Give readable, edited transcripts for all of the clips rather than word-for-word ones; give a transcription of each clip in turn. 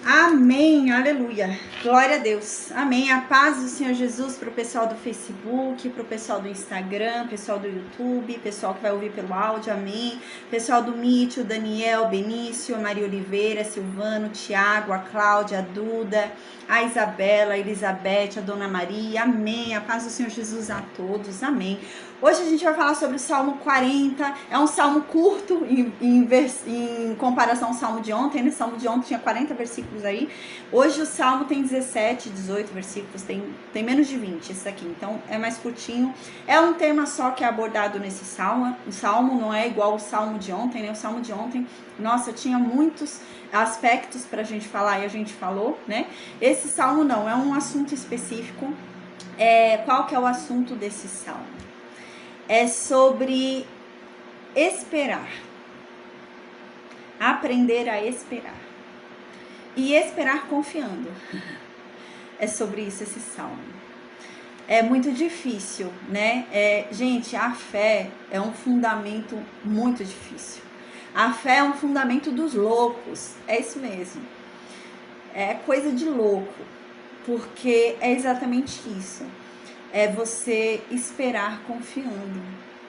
Amém, aleluia, glória a Deus, amém. A paz do Senhor Jesus para o pessoal do Facebook, para o pessoal do Instagram, pessoal do YouTube, pessoal que vai ouvir pelo áudio, amém. Pessoal do Meet, o Daniel, Benício, a Maria Oliveira, a Silvano, Tiago, a Cláudia, a Duda, a Isabela, a Elizabeth, a Dona Maria, amém. A paz do Senhor Jesus a todos, amém. Hoje a gente vai falar sobre o Salmo 40, é um salmo curto em comparação ao salmo de ontem, né? O salmo de ontem tinha 40 versículos aí, hoje o salmo tem 17, 18 versículos, tem menos de 20 esse aqui, então é mais curtinho, é um tema só que é abordado nesse salmo, o salmo não é igual ao salmo de ontem, né? O salmo de ontem, nossa, tinha muitos aspectos pra gente falar e a gente falou, né? Esse salmo não, é um assunto específico. Qual que é o assunto desse salmo? É sobre esperar, aprender a esperar e esperar confiando. É sobre isso esse salmo. É muito difícil, né? Gente, a fé é um fundamento muito difícil. A fé é um fundamento dos loucos, é isso mesmo. É coisa de louco, porque é exatamente isso. É você esperar confiando,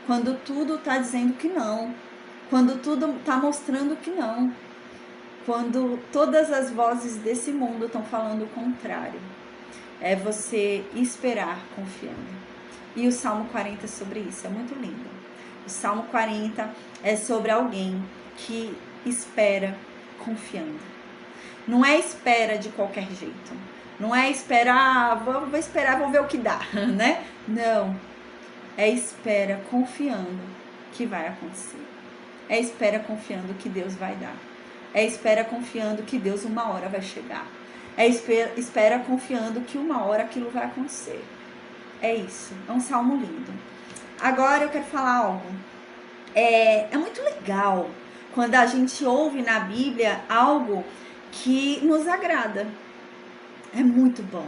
quando tudo está dizendo que não, quando tudo está mostrando que não, quando todas as vozes desse mundo estão falando o contrário. É você esperar confiando. E o Salmo 40 é sobre isso, é muito lindo. O Salmo 40 é sobre alguém que espera confiando. Não é espera de qualquer jeito. Não é esperar, vou esperar, vou ver o que dá, né? Não. É espera confiando que vai acontecer. É espera confiando que Deus vai dar. É espera confiando que Deus uma hora vai chegar. É espera confiando que uma hora aquilo vai acontecer. É isso. É um salmo lindo. Agora eu quero falar algo. É muito legal quando a gente ouve na Bíblia algo que nos agrada. É muito bom,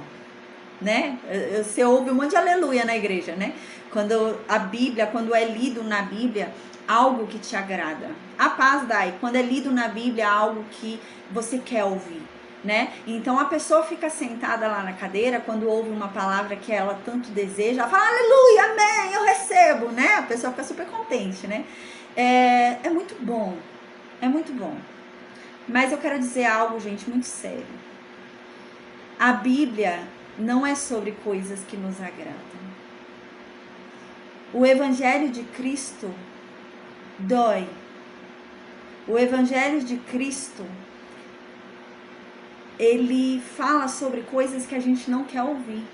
né? Você ouve um monte de aleluia na igreja, né? Quando a Bíblia, quando é lido na Bíblia, algo que te agrada. A paz dai, quando é lido na Bíblia, algo que você quer ouvir, né? Então a pessoa fica sentada lá na cadeira, quando ouve uma palavra que ela tanto deseja, ela fala aleluia, amém, eu recebo, né? A pessoa fica super contente, né? É muito bom, é muito bom. Mas eu quero dizer algo, gente, muito sério. A Bíblia não é sobre coisas que nos agradam. O Evangelho de Cristo dói. O Evangelho de Cristo, ele fala sobre coisas que a gente não quer ouvir.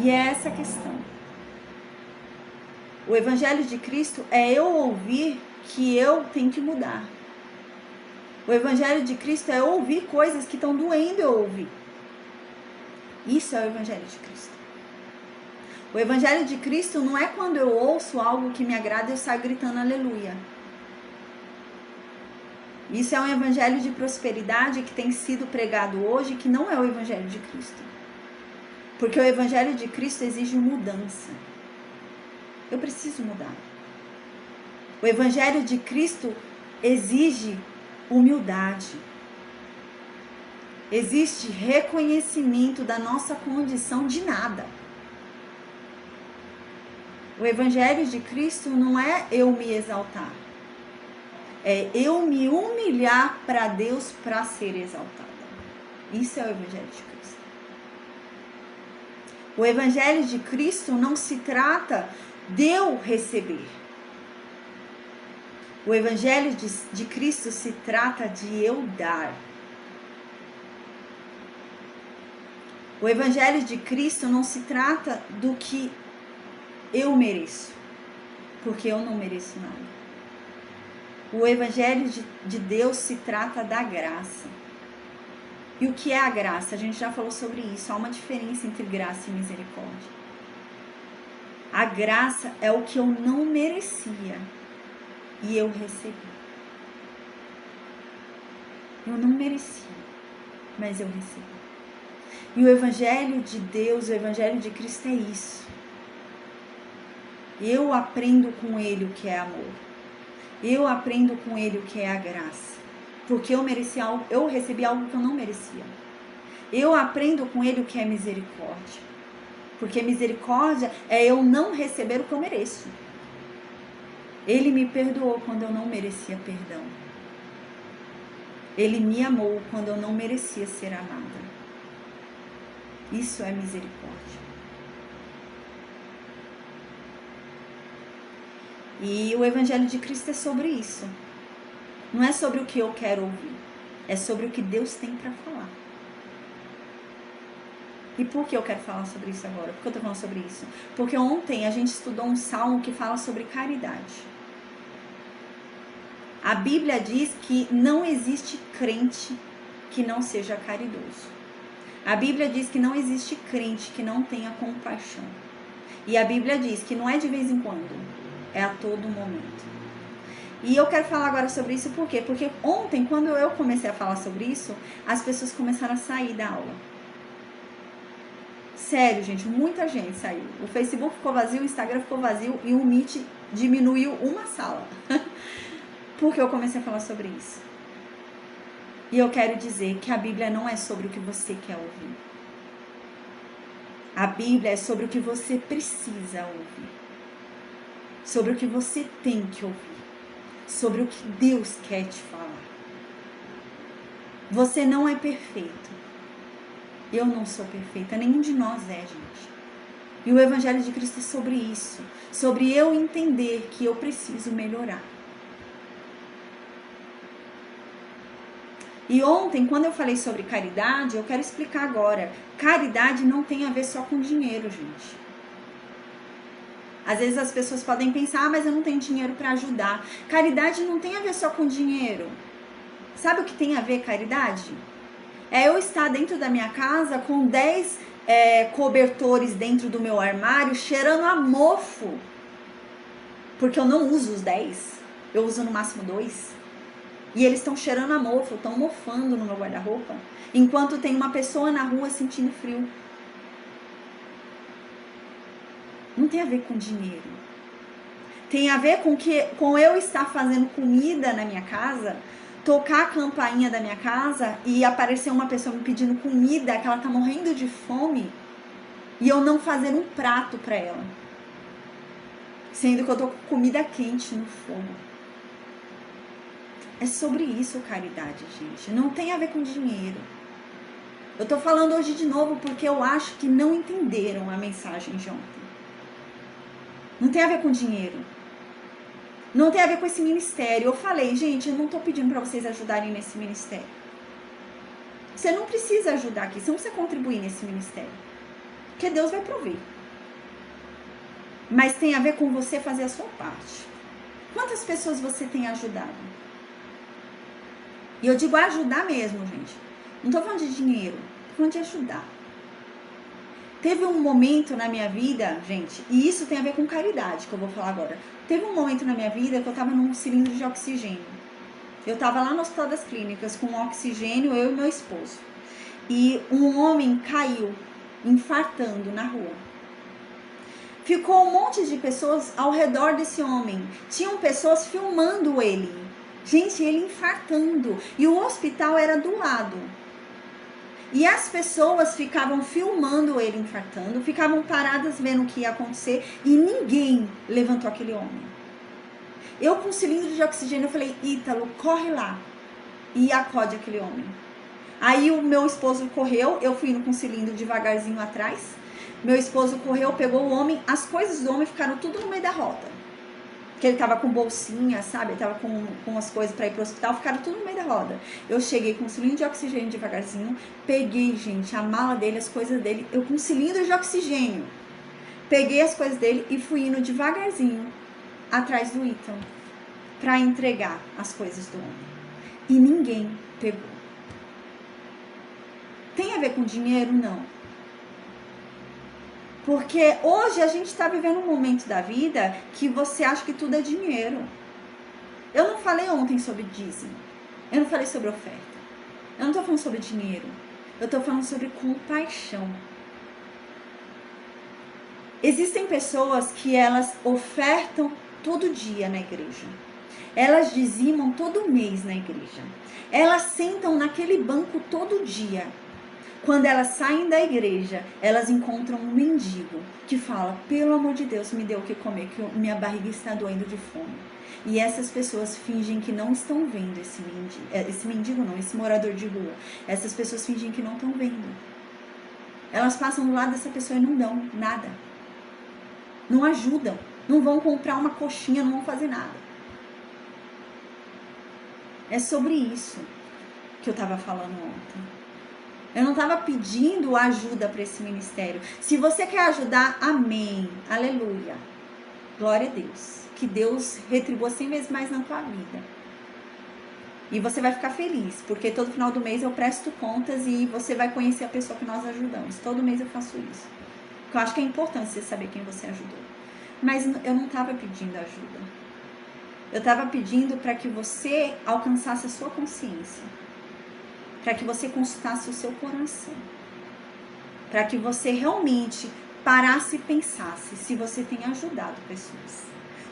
E é essa a questão. O Evangelho de Cristo é eu ouvir que eu tenho que mudar. O Evangelho de Cristo é ouvir coisas que estão doendo eu ouvir. Isso é o Evangelho de Cristo. O Evangelho de Cristo não é quando eu ouço algo que me agrada e eu saio gritando aleluia. Isso é um evangelho de prosperidade que tem sido pregado hoje, que não é o Evangelho de Cristo. Porque o Evangelho de Cristo exige mudança. Eu preciso mudar. O Evangelho de Cristo exige humildade. Existe reconhecimento da nossa condição de nada. O Evangelho de Cristo não é eu me exaltar. É eu me humilhar para Deus para ser exaltada. Isso é o Evangelho de Cristo. O Evangelho de Cristo não se trata de eu receber. O Evangelho de Cristo se trata de eu dar. O Evangelho de Cristo não se trata do que eu mereço, porque eu não mereço nada. O Evangelho de Deus se trata da graça. E o que é a graça? A gente já falou sobre isso. Há uma diferença entre graça e misericórdia. A graça é o que eu não merecia e eu recebi. Eu não merecia, mas eu recebi. E o Evangelho de Deus, o Evangelho de Cristo é isso. Eu aprendo com Ele o que é amor. Eu aprendo com Ele o que é a graça. porque eu recebi algo que eu não merecia. Eu aprendo com ele o que é misericórdia, porque misericórdia é eu não receber o que eu mereço. Ele me perdoou quando eu não merecia perdão. Ele me amou quando eu não merecia ser amada. Isso é misericórdia. E o Evangelho de Cristo é sobre isso. Não é sobre o que eu quero ouvir. É sobre o que Deus tem para falar. E por que eu quero falar sobre isso agora? Por que eu estou falando sobre isso? Porque ontem a gente estudou um salmo que fala sobre caridade. A Bíblia diz que não existe crente que não seja caridoso. A Bíblia diz que não existe crente que não tenha compaixão. E a Bíblia diz que não é de vez em quando, é a todo momento. E eu quero falar agora sobre isso por quê? Porque ontem, quando eu comecei a falar sobre isso, as pessoas começaram a sair da aula. Sério, gente, muita gente saiu. O Facebook ficou vazio, o Instagram ficou vazio e o Meet diminuiu uma sala. Porque eu comecei a falar sobre isso. E eu quero dizer que a Bíblia não é sobre o que você quer ouvir. A Bíblia é sobre o que você precisa ouvir. Sobre o que você tem que ouvir. Sobre o que Deus quer te falar. Você não é perfeito. Eu não sou perfeita, nenhum de nós é, gente. E o Evangelho de Cristo é sobre isso. Sobre eu entender que eu preciso melhorar. E ontem, quando eu falei sobre caridade, eu quero explicar agora. Caridade não tem a ver só com dinheiro, gente. Às vezes as pessoas podem pensar, mas eu não tenho dinheiro para ajudar. Caridade não tem a ver só com dinheiro. Sabe o que tem a ver caridade? É eu estar dentro da minha casa com 10 cobertores dentro do meu armário, cheirando a mofo. Porque eu não uso os 10, eu uso no máximo 2. E eles estão cheirando a mofo, estão mofando no meu guarda-roupa, enquanto tem uma pessoa na rua sentindo frio. Não tem a ver com dinheiro. Tem a ver com eu estar fazendo comida na minha casa, tocar a campainha da minha casa e aparecer uma pessoa me pedindo comida, que ela tá morrendo de fome, e eu não fazer um prato para ela. Sendo que eu tô com comida quente no fogo. É sobre isso, caridade, gente. Não tem a ver com dinheiro. Eu tô falando hoje de novo porque eu acho que não entenderam a mensagem de ontem. Não tem a ver com dinheiro. Não tem a ver com esse ministério. Eu falei, gente, eu não tô pedindo pra vocês ajudarem nesse ministério. Você não precisa ajudar aqui, você não precisa contribuir nesse ministério. Porque Deus vai prover. Mas tem a ver com você fazer a sua parte. Quantas pessoas você tem ajudado? E eu digo ajudar mesmo, gente. Não tô falando de dinheiro, tô falando de ajudar. Teve um momento na minha vida, gente, e isso tem a ver com caridade, que eu vou falar agora. Teve um momento na minha vida que eu tava num cilindro de oxigênio. Eu tava lá no Hospital das Clínicas com oxigênio, eu e meu esposo. E um homem caiu, infartando na rua. Ficou um monte de pessoas ao redor desse homem. Tinham pessoas filmando ele. Gente, ele infartando. E o hospital era do lado. E as pessoas ficavam filmando ele infartando, ficavam paradas vendo o que ia acontecer e ninguém levantou aquele homem. Eu com um cilindro de oxigênio, eu falei, Ítalo, corre lá e acode aquele homem. Aí o meu esposo correu, eu fui indo com o cilindro devagarzinho atrás. Meu esposo correu, pegou o homem, as coisas do homem ficaram tudo no meio da roda. Porque ele tava com bolsinha, sabe? Ele tava com as coisas pra ir pro hospital, ficaram tudo no meio da roda. Eu cheguei com um cilindro de oxigênio devagarzinho, peguei, gente, a mala dele, as coisas dele, eu com um cilindro de oxigênio. Peguei as coisas dele e fui indo devagarzinho atrás do Ítalo pra entregar as coisas do homem. E ninguém pegou. Tem a ver com dinheiro? Não. Porque hoje a gente está vivendo um momento da vida que você acha que tudo é dinheiro. Eu não falei ontem sobre dízimo. Eu não falei sobre oferta. Eu não estou falando sobre dinheiro. Eu estou falando sobre compaixão. Existem pessoas que elas ofertam todo dia na igreja. Elas dizimam todo mês na igreja. Elas sentam naquele banco todo dia. Quando elas saem da igreja, elas encontram um mendigo que fala: pelo amor de Deus, me dê o que comer, que minha barriga está doendo de fome. E essas pessoas fingem que não estão vendo esse morador de rua. Essas pessoas fingem que não estão vendo. Elas passam do lado dessa pessoa e não dão nada. Não ajudam. Não vão comprar uma coxinha, não vão fazer nada. É sobre isso que eu estava falando ontem. Eu não estava pedindo ajuda para esse ministério. Se você quer ajudar, amém. Aleluia. Glória a Deus. Que Deus retribua 100 vezes mais na tua vida. E você vai ficar feliz, porque todo final do mês eu presto contas e você vai conhecer a pessoa que nós ajudamos. Todo mês eu faço isso. Porque eu acho que é importante você saber quem você ajudou. Mas eu não estava pedindo ajuda. Eu estava pedindo para que você alcançasse a sua consciência. Para que você consultasse o seu coração. Para que você realmente parasse e pensasse se você tem ajudado pessoas.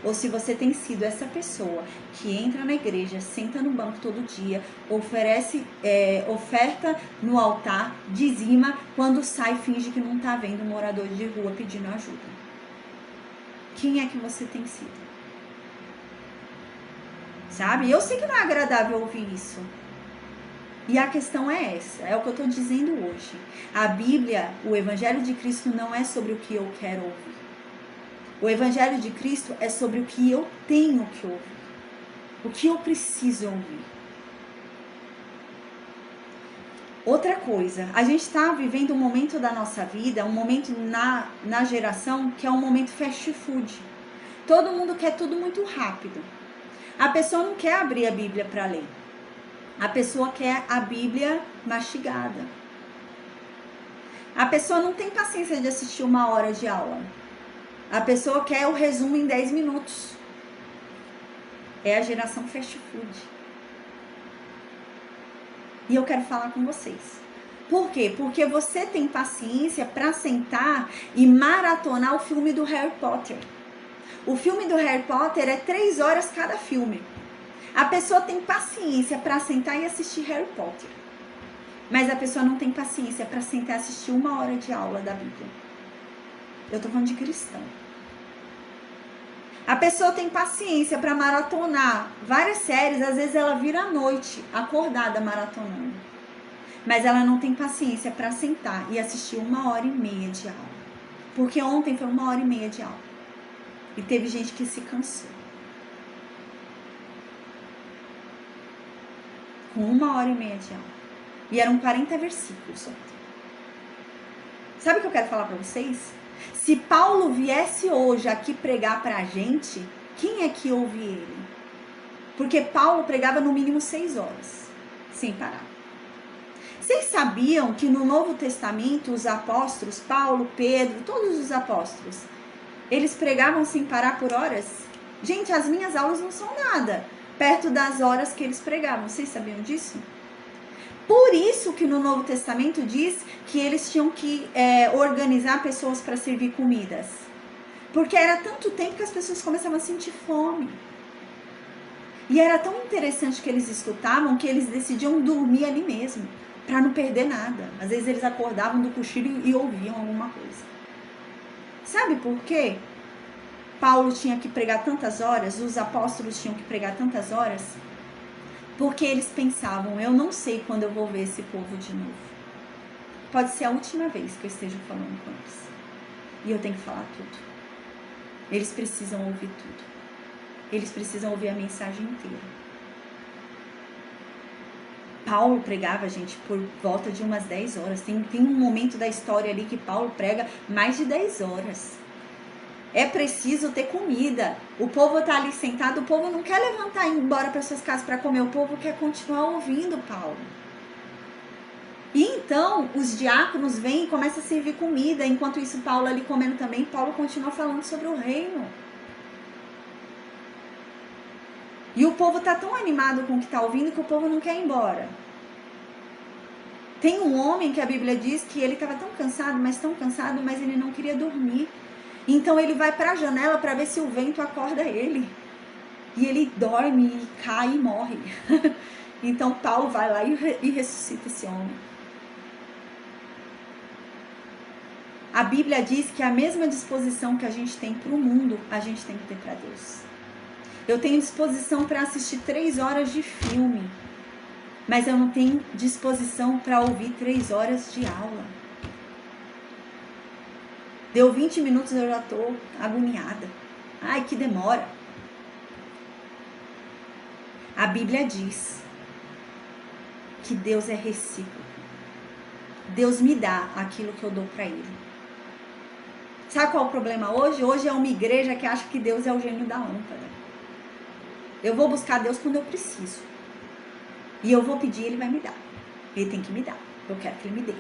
Ou se você tem sido essa pessoa que entra na igreja, senta no banco todo dia, oferece oferta no altar, dizima, quando sai finge que não está vendo um morador de rua pedindo ajuda. Quem é que você tem sido? Sabe? Eu sei que não é agradável ouvir isso. E a questão é essa, é o que eu estou dizendo hoje. A Bíblia, o Evangelho de Cristo não é sobre o que eu quero ouvir. O Evangelho de Cristo é sobre o que eu tenho que ouvir. O que eu preciso ouvir. Outra coisa, a gente está vivendo um momento da nossa vida, um momento na geração que é um momento fast food. Todo mundo quer tudo muito rápido. A pessoa não quer abrir a Bíblia para ler. A pessoa quer a Bíblia mastigada. A pessoa não tem paciência de assistir 1 hora de aula. A pessoa quer o resumo em 10 minutos. É a geração fast food. E eu quero falar com vocês. Por quê? Porque você tem paciência para sentar e maratonar o filme do Harry Potter. O filme do Harry Potter é 3 horas cada filme. A pessoa tem paciência para sentar e assistir Harry Potter. Mas a pessoa não tem paciência para sentar e assistir 1 hora de aula da Bíblia. Eu tô falando de cristão. A pessoa tem paciência para maratonar várias séries, às vezes ela vira à noite, acordada maratonando. Mas ela não tem paciência para sentar e assistir 1h30 de aula. Porque ontem foi 1h30 de aula. E teve gente que se cansou. Com 1h30 de aula. E eram 40 versículos ontem. Sabe o que eu quero falar para vocês? Se Paulo viesse hoje aqui pregar pra gente, quem é que ouve ele? Porque Paulo pregava no mínimo 6 horas, sem parar. Vocês sabiam que no Novo Testamento os apóstolos, Paulo, Pedro, todos os apóstolos, eles pregavam sem parar por horas? Gente, as minhas aulas não são nada perto das horas que eles pregavam. Vocês sabiam disso? Por isso que no Novo Testamento diz que eles tinham que organizar pessoas para servir comidas. Porque era tanto tempo que as pessoas começavam a sentir fome. E era tão interessante que eles escutavam que eles decidiam dormir ali mesmo, para não perder nada. Às vezes eles acordavam do cochilo e ouviam alguma coisa. Sabe por quê? Paulo tinha que pregar tantas horas, os apóstolos tinham que pregar tantas horas, porque eles pensavam, eu não sei quando eu vou ver esse povo de novo. Pode ser a última vez que eu esteja falando com eles. E eu tenho que falar tudo. Eles precisam ouvir tudo. Eles precisam ouvir a mensagem inteira. Paulo pregava, gente, por volta de umas 10 horas. Tem um momento da história ali que Paulo prega mais de 10 horas. É preciso ter comida. O povo está ali sentado, o povo não quer levantar e ir embora para suas casas para comer. O povo quer continuar ouvindo Paulo. E então, os diáconos vêm e começam a servir comida. Enquanto isso, Paulo ali comendo também, Paulo continua falando sobre o reino. E o povo está tão animado com o que está ouvindo que o povo não quer ir embora. Tem um homem que a Bíblia diz que ele estava tão cansado, mas ele não queria dormir. Então ele vai para a janela para ver se o vento acorda ele. E ele dorme, e cai e morre. Então Paulo vai lá e ressuscita esse homem. A Bíblia diz que a mesma disposição que a gente tem para o mundo, a gente tem que ter para Deus. Eu tenho disposição para assistir 3 horas de filme, mas eu não tenho disposição para ouvir 3 horas de aula. Deu 20 minutos, eu já estou agoniada. Ai, que demora. A Bíblia diz que Deus é recíproco. Deus me dá aquilo que eu dou para Ele. Sabe qual é o problema hoje? Hoje é uma igreja que acha que Deus é o gênio da lâmpada. Eu vou buscar Deus quando eu preciso. E eu vou pedir, Ele vai me dar. Ele tem que me dar. Eu quero que Ele me dê.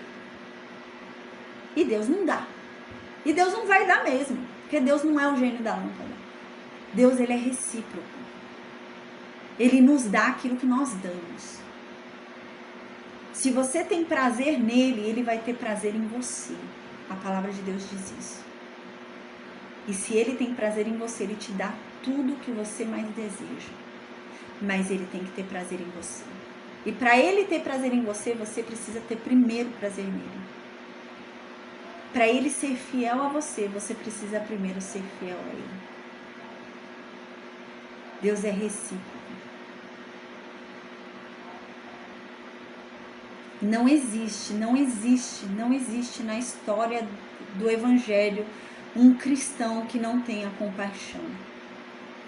E Deus não dá. E Deus não vai dar mesmo. Porque Deus não é o gênio da lâmpada. Deus, Ele é recíproco. Ele nos dá aquilo que nós damos. Se você tem prazer nele, Ele vai ter prazer em você. A palavra de Deus diz isso. E se Ele tem prazer em você, Ele te dá tudo o que você mais deseja. Mas Ele tem que ter prazer em você. E para Ele ter prazer em você, você precisa ter primeiro prazer nele. Para Ele ser fiel a você, você precisa primeiro ser fiel a Ele. Deus é recíproco. Não existe na história do Evangelho um cristão que não tenha compaixão.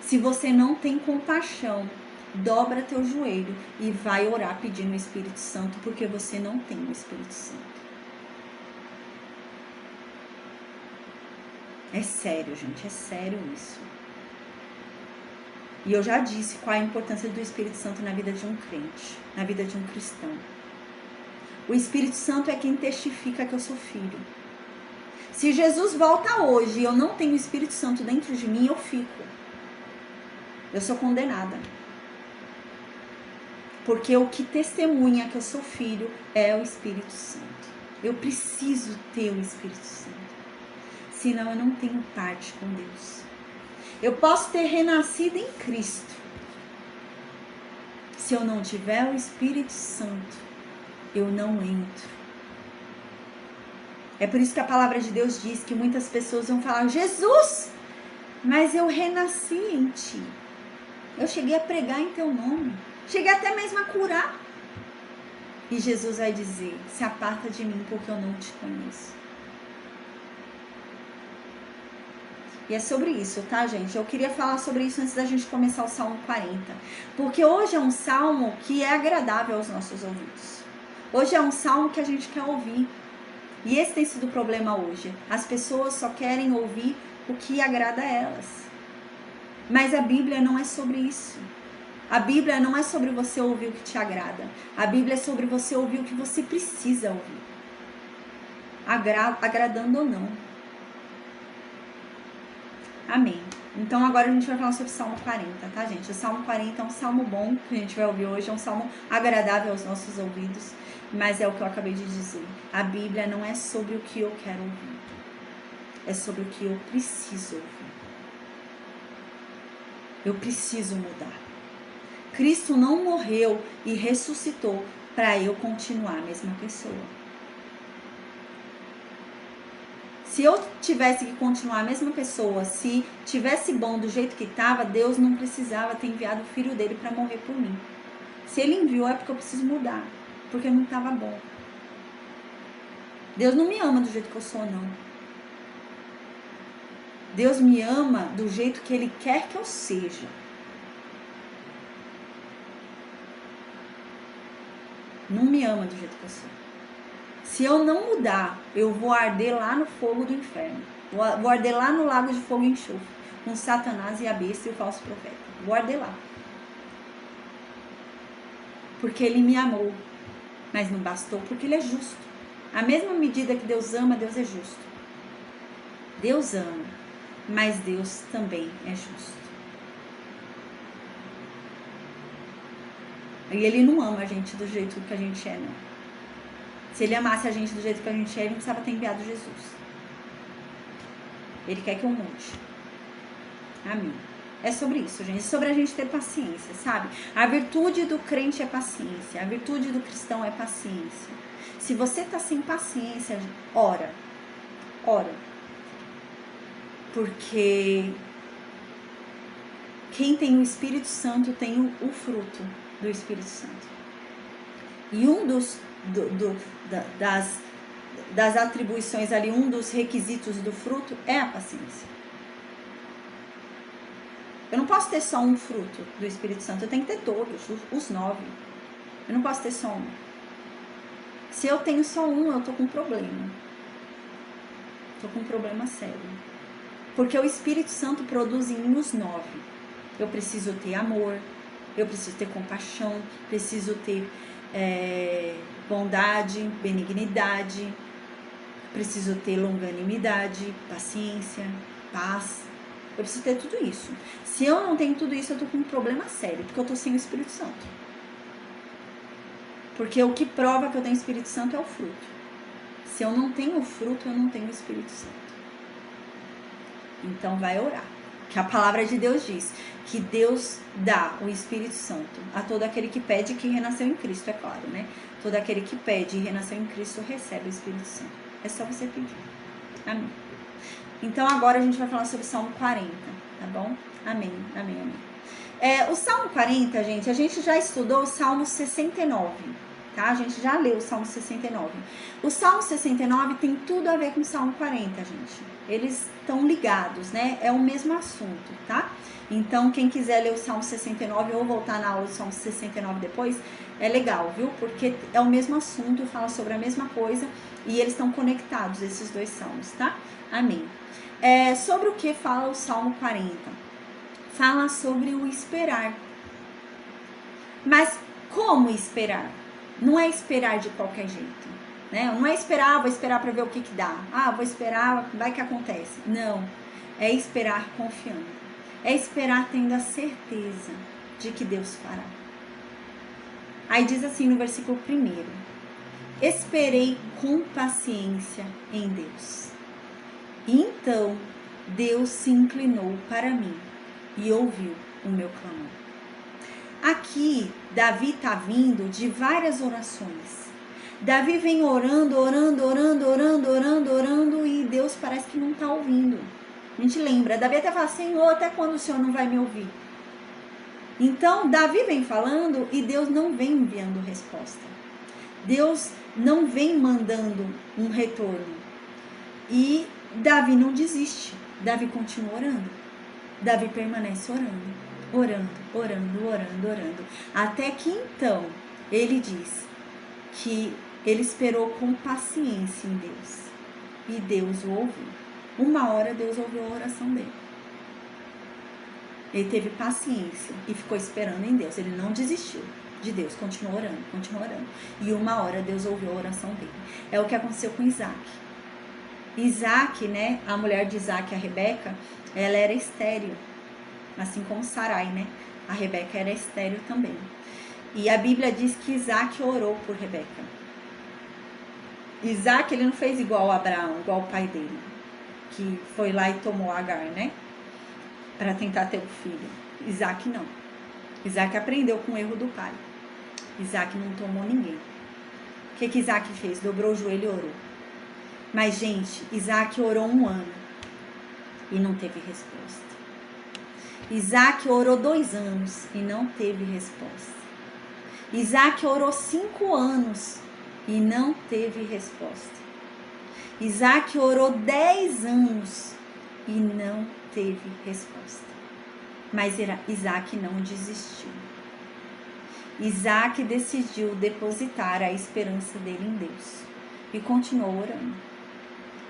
Se você não tem compaixão, dobra teu joelho e vai orar pedindo o Espírito Santo, porque você não tem o Espírito Santo. É sério, gente, é sério isso. E eu já disse qual é a importância do Espírito Santo na vida de um crente, na vida de um cristão. O Espírito Santo é quem testifica que eu sou filho. Se Jesus volta hoje e eu não tenho o Espírito Santo dentro de mim, eu fico. Eu sou condenada. Porque o que testemunha que eu sou filho é o Espírito Santo. Eu preciso ter o Espírito Santo. Senão eu não tenho parte com Deus. Eu posso ter renascido em Cristo. Se eu não tiver o Espírito Santo, eu não entro. É por isso que a palavra de Deus diz que muitas pessoas vão falar: Jesus, mas eu renasci em ti. Eu cheguei a pregar em teu nome. Cheguei até mesmo a curar. E Jesus vai dizer: se aparta de mim, porque eu não te conheço. E é sobre isso, tá, gente? Eu queria falar sobre isso antes da gente começar o Salmo 40. Porque hoje é um salmo que é agradável aos nossos ouvidos. Hoje é um salmo que a gente quer ouvir. E esse tem sido o problema hoje. As pessoas só querem ouvir o que agrada a elas. Mas a Bíblia não é sobre isso. A Bíblia não é sobre você ouvir o que te agrada. A Bíblia é sobre você ouvir o que você precisa ouvir. Agradando ou não. Amém. Então agora a gente vai falar sobre o Salmo 40, tá, gente? O Salmo 40 é um salmo bom que a gente vai ouvir hoje. É um salmo agradável aos nossos ouvidos. Mas é o que eu acabei de dizer. A Bíblia não é sobre o que eu quero ouvir. É sobre o que eu preciso ouvir. Eu preciso mudar. Cristo não morreu e ressuscitou para eu continuar a mesma pessoa. Se eu tivesse que continuar a mesma pessoa, se tivesse bom do jeito que estava, Deus não precisava ter enviado o filho dele para morrer por mim. Se ele enviou é porque eu preciso mudar, porque não estava bom. Deus não me ama do jeito que eu sou, não. Deus me ama do jeito que Ele quer que eu seja. Não me ama do jeito que eu sou. Se eu não mudar, eu vou arder lá no fogo do inferno. Vou arder lá no lago de fogo e enxofre, com Satanás e a besta e o falso profeta. Vou arder lá. Porque Ele me amou. Mas não bastou, porque Ele é justo. A mesma medida que Deus ama, Deus é justo. Deus ama, mas Deus também é justo. E Ele não ama a gente do jeito que a gente é, não. Se Ele amasse a gente do jeito que a gente é, Ele não precisava ter enviado Jesus. Ele quer que eu mude. Amém. É sobre isso, gente. É sobre a gente ter paciência, sabe? A virtude do crente é paciência. A virtude do cristão é paciência. Se você tá sem paciência, ora. Ora. Porque quem tem o Espírito Santo tem o fruto do Espírito Santo. E um das atribuições ali, um dos requisitos do fruto é a paciência. Eu não posso ter só um fruto do Espírito Santo, eu tenho que ter todos, os 9. Eu não posso ter só um. Se eu tenho só um, eu tô com um problema. Tô com um problema sério. Porque o Espírito Santo produz em mim os 9. Eu preciso ter amor, eu preciso ter compaixão, preciso ter bondade, benignidade, preciso ter longanimidade, paciência, paz. Eu preciso ter tudo isso. Se eu não tenho tudo isso, eu tô com um problema sério, porque eu tô sem o Espírito Santo. Porque o que prova que eu tenho o Espírito Santo é o fruto. Se eu não tenho o fruto, eu não tenho o Espírito Santo. Então vai orar. Que a palavra de Deus diz que Deus dá o Espírito Santo a todo aquele que pede e que renasceu em Cristo, é claro, né? Todo aquele que pede e renasceu em Cristo recebe o Espírito Santo. É só você pedir. Amém. Então agora a gente vai falar sobre o Salmo 40, tá bom? Amém, amém, amém. O Salmo 40, gente, a gente já estudou o Salmo 69, tá? A gente já leu o Salmo 69. O Salmo 69 tem tudo a ver com o Salmo 40, gente. Eles estão ligados, né? É o mesmo assunto, tá? Então, quem quiser ler o Salmo 69 ou voltar na aula do Salmo 69 depois, é legal, viu? Porque é o mesmo assunto, fala sobre a mesma coisa e eles estão conectados, esses dois salmos, tá? Amém. Sobre o que fala o Salmo 40? Fala sobre o esperar. Mas como esperar? Não é esperar de qualquer jeito, né? Não é esperar, vou esperar para ver o que dá. Vou esperar, vai que acontece. Não, é esperar confiando. É esperar tendo a certeza de que Deus fará. Aí diz assim no versículo 1: esperei com paciência em Deus. E então Deus se inclinou para mim e ouviu o meu clamor. Aqui, Davi está vindo de várias orações. Davi vem orando, e Deus parece que não está ouvindo. A gente lembra, Davi até fala, Senhor, até quando o Senhor não vai me ouvir? Então, Davi vem falando e Deus não vem enviando resposta. Deus não vem mandando um retorno. E Davi não desiste. Davi continua orando. Davi permanece orando. Até que então, ele diz que ele esperou com paciência em Deus. E Deus o ouviu. Uma hora Deus ouviu a oração dele. Ele teve paciência e ficou esperando em Deus. Ele não desistiu de Deus, continuou orando. E uma hora Deus ouviu a oração dele. É o que aconteceu com Isaac. Isaac, né, a mulher de Isaac, a Rebeca, ela era estéril. Assim como Sarai, né? A Rebeca era estéril também. E a Bíblia diz que Isaac orou por Rebeca. Isaac, ele não fez igual a Abraão, igual o pai dele, que foi lá e tomou Agar, né? Para tentar ter o filho. Isaac não. Isaac aprendeu com o erro do pai. Isaac não tomou ninguém. O que Isaac fez? Dobrou o joelho e orou. Mas, gente, Isaac orou 1 ano e não teve resposta. Isaac orou 2 anos e não teve resposta. Isaac orou 5 anos e não teve resposta. Isaac orou 10 anos e não teve resposta. Mas Isaac não desistiu. Isaac decidiu depositar a esperança dele em Deus e continuou orando.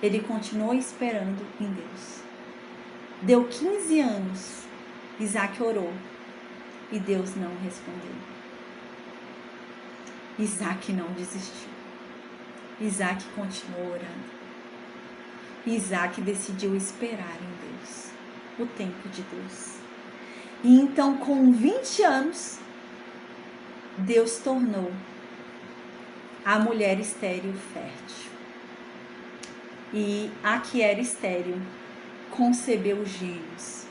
Ele continuou esperando em Deus. Deu 15 anos, Isaac orou e Deus não respondeu. Isaac não desistiu. Isaac continuou orando. Isaac decidiu esperar em Deus, o tempo de Deus. E então, com 20 anos, Deus tornou a mulher estéril fértil. E a que era estéril concebeu gêmeos.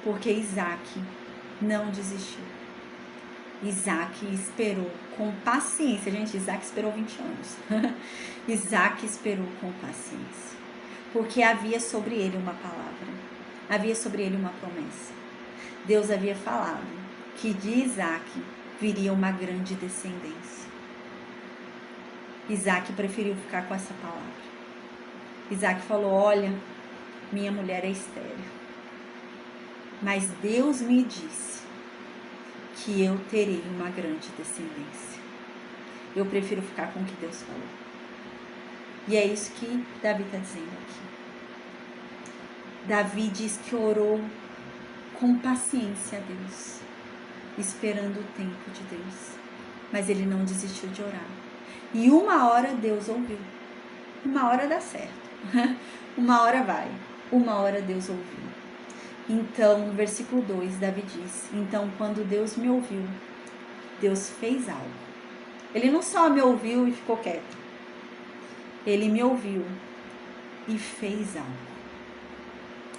Porque Isaac não desistiu. Isaac esperou com paciência. Gente, Isaac esperou 20 anos. Isaac esperou com paciência. Porque havia sobre ele uma palavra. Havia sobre ele uma promessa. Deus havia falado que de Isaac viria uma grande descendência. Isaac preferiu ficar com essa palavra. Isaac falou, olha, minha mulher é estéril. Mas Deus me disse que eu terei uma grande descendência. Eu prefiro ficar com o que Deus falou. E é isso que Davi está dizendo aqui. Davi diz que orou com paciência a Deus, esperando o tempo de Deus. Mas ele não desistiu de orar. E uma hora Deus ouviu. Uma hora dá certo. Uma hora vai. Uma hora Deus ouviu. Então, no versículo 2, Davi diz, então quando Deus me ouviu, Deus fez algo. Ele não só me ouviu e ficou quieto. Ele me ouviu e fez algo.